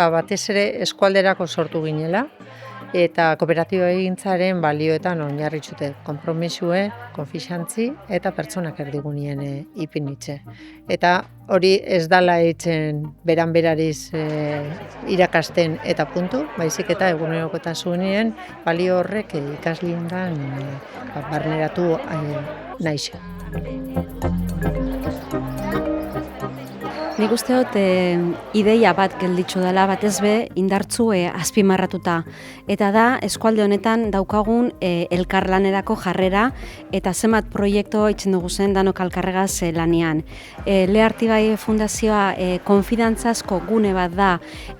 batez ere eskualderako sortu ginela, eta kooperatiba egintzaren balioetan oinarritzute, konpromisue, konfixantzi eta pertsonak erdigunien ipinitze. Eta hori ez dala eitzen beran-berariz irakasten eta puntu, baizik eta egunerokotasunien balio horrek ikasliengan barneratu naixe. Nik uste dut ideia bat gelditxo dela batez be indartzu azpimarratuta. Eta da eskualde honetan daukagun elkarlanerako jarrera eta zenbat proiektu itzen dugu zen danok alkarregaz lanean. Lehartibai Fundazioa konfidantzazko gune bat da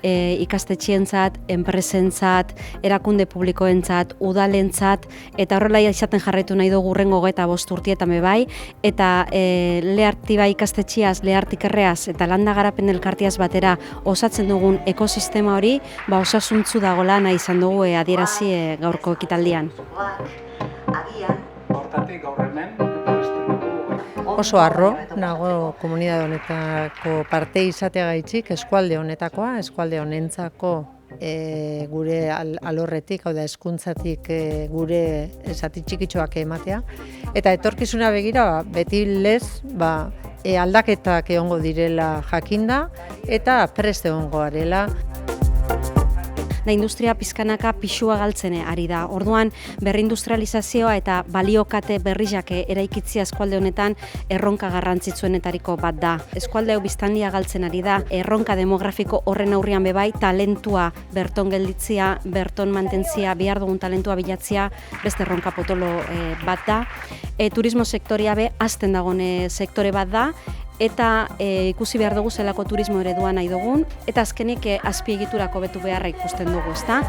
ikastetxientzat, enpresentzat, erakunde publikoentzat, udalentzat eta horrela izaten jarraitu nahi dugu hurrengo 25 urtietan bai eta Lehartibai ikastetxiaz, Lehartikerreaz eta landa garapen elkartiaz batera osatzen dugun ekosistema hori, osasuntzu dagoela nahi izan dugu adierazi gaurko ekitaldian. Oso harro nago komunitate honetako parte izateagaitzik eskualde honetakoa, eskualde honentzako gure alorretik, hau da hezkuntzatik gure zati txikitxoak ematea. Eta etorkizuna begira, beti lez, aldaketak egongo direla jakinda eta prest egongo garela. Da industria pizkanaka pixua galtzen ari da. Orduan berrindustrializazioa eta baliokate berrizak eraikitzea eskualde honetan erronka garrantzitsuenetariko bat da. Eskualde hau biztanlia galtzen ari da, erronka demografiko horren aurrean bebai talentua berton gelditzea, berton mantentzia, behar dugun talentua bilatzea beste erronka potolo bat da. Turismo sektoria hazten dagoen sektore bat da, eta ikusi behar dugu zelako turismo eredua nahi dugun, eta azkenik azpiegiturako betu beharra ikusten dugu, ezta?